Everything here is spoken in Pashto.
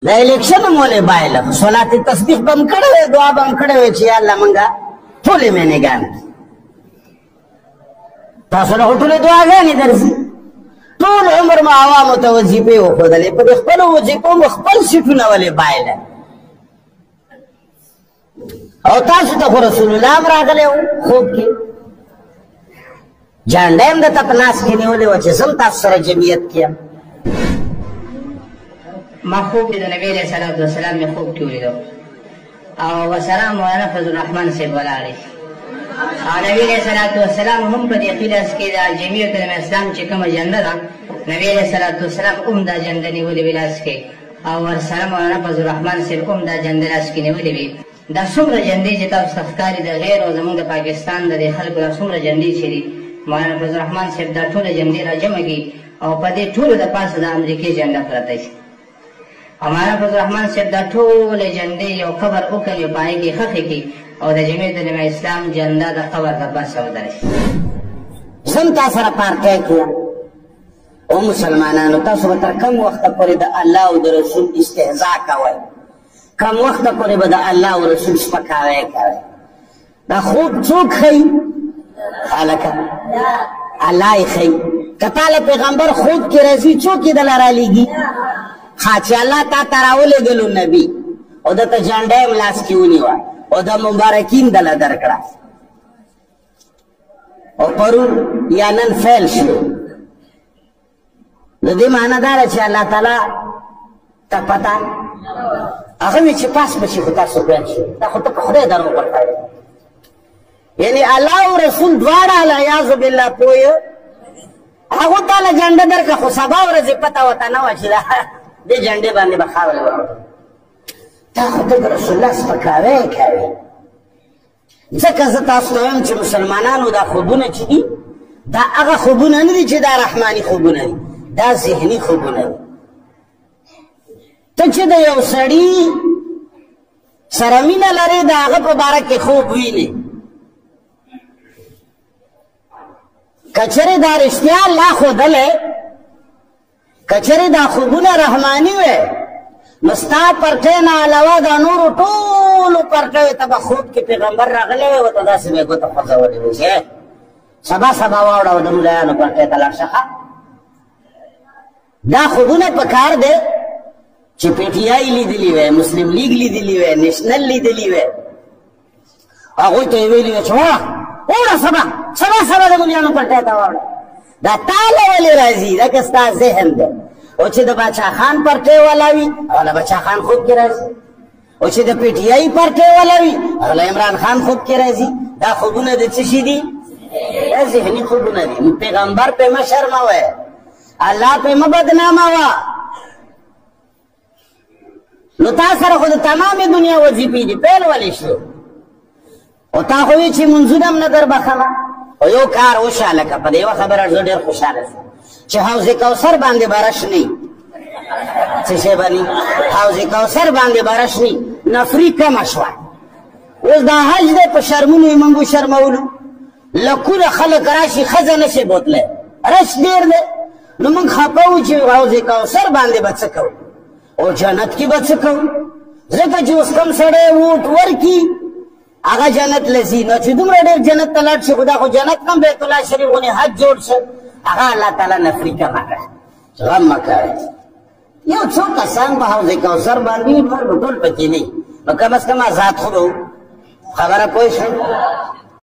دا الیکشن مولې بایله صلات تسبیح بم کړو دعا بم کړو چې الله مونږه ټولې مینه ګان تاسو له ټولې دعاګانې درځي ټول عمر ما عوامو ته وظیفې وښودلې په خپل وظیفو خپل سیټونه ولې بایله او تاسو ته رسول الله راغلی خوب کې جانډه هم د تپناس کې نیولې وه چې زم تاسو سره جمعیت کیم ما خوب د نبی علیه صلات وسلام مې خوب کې ولیدو او ورسره مولانا فضل الرحمن صاحب ولاړ او نبی علیه صلات وسلام هم په دې قیدس کې د جمعیت اسلام چې کومه جنډه ده نبی علیه صلات وسلام هم دا جنډه نیولې وي لاس کې او ورسره مولانا فضل الرحمن صاحب هم دا جنډه لاس کې نیولې وي دا څومره جنډې چې تاسو ته ښکاري د غیر او زموږ د پاکستان د خلکو دا څومره جنډې چې دي مولانا فضل الرحمن صاحب دا ټوله جنډې راجمع کړي او په دې ټولو د پاسه د امریکې جنډه پرته شي مولانا فضل الرحمن صاحب دا ټولې جنډې یو قبر وکړي په هغې کې ښخې کړي او د جمعیت علماء اسلام جنډه د قبر د پاسه ودرېږي زم تا سره پارټۍ کړم او مسلمانانو تاسو به تر کم وخته پورې د الله او د رسول استهزا کوئ کم وخت پورې به د الله او رسول سپکاوی کوئ دا خوب څوک ښیي هلکه الله یې ښیي که تا له پیغمبر خوب کې راځي څوک یې دله رالیږي ها چې الله تا ته راولېږلو نبي او دته جنډه یې لاس کې ونیوه او د مبارکین دله درکړه او پرون یا نن فیل شو د دې معنی دا ده چې الله تعالی ته پته هغه وی چې پاس بشي خو تاسو پیل شي دا خو ته په خدای درو ورکړی یعنی الله او رسول دواړه علیاذ بالله پوه هغه تعالی جنډه درکړه خو سبا ورځې پته وته نه وه چې دې جنډې باندې به خاورې وکړو تا خو ته د رسول الله سپکاوی کوې ځکه زه تاسو ته وایم چې مسلمانانو دا خوبونه چې دي دا هغه خوبونه نه دي چې دا رحماني خوبونه دي دا ذهني خوبونه دي ته چې د یو سړي سره مینه لرې د هغه په باره کې خوب وینې که چېرې دا رښتیا الله ښودلی که چېرې دا خوبونه رحماني وی نو ستا پرټۍ نه علاوه دا نورو ټولو پرټیو ته به خوب کې پیغمبر راغلی وی ورته داسې به یې ګوته خوځولې وي چې سبا سبا واوړه د ملایانو پرټۍ ته لاړ شه دا خوبونه په کار دی چې پی ټي آی لیدلي وی مسلم لیگ لیدلي وی نیشنل لیدلي وی هغوی ته یې ویلي وی چې وړه سبا د ملایانو پرټۍ ته واوړه دا تاله ولې راځي دا که ستا ذهن دی او چې د باچا خان پرټۍ والا وي هغه له باچا خان خوب کې راځي او چې د پی ټي آی پرټۍ والا وي هغه له عمران خان خوب کې راځي دا خوبونه د څه شي دي دا ذهني خوبونه دي نو پیغمبر پې مه شرموئ الله پې مه بدناموه نو تا سره خو د تمامې دنیا وظیفې دي پیل ولې شو او تا خو وی چې منځونه هم نه در بخله او یو کار وشه لکه په دې یوه خبره زه ډېر خوشحاله شوم چې حوض کوثر باندې برش نه څه شی باندې حوض کوثر باندې برش نه نفري کمه شوه اوس دا حج دی په شرمونو یې موږ وشرمولو لکونه خلک راشي ښځه نشي بوتلی رش ډېر دی نو موږ خفه وو چې حوض کوثر باندې به څه کوو او جنت کې به څه کوو ځکه چې اوس کوم سړی ووټ ورکي هغه جنت لځي نو چې دومره ډېر جنت ته لاړ شي خو دا خو جنت هم بیت الله شریف غونې حج جوړ شه هغه الله تعالی نفري کمه کړه غم مه کوئ یو څو کسان په حوض کوثر باندې نور نو ټول پکې نه نو کم از کم آزاد خو به خبره پوه شئ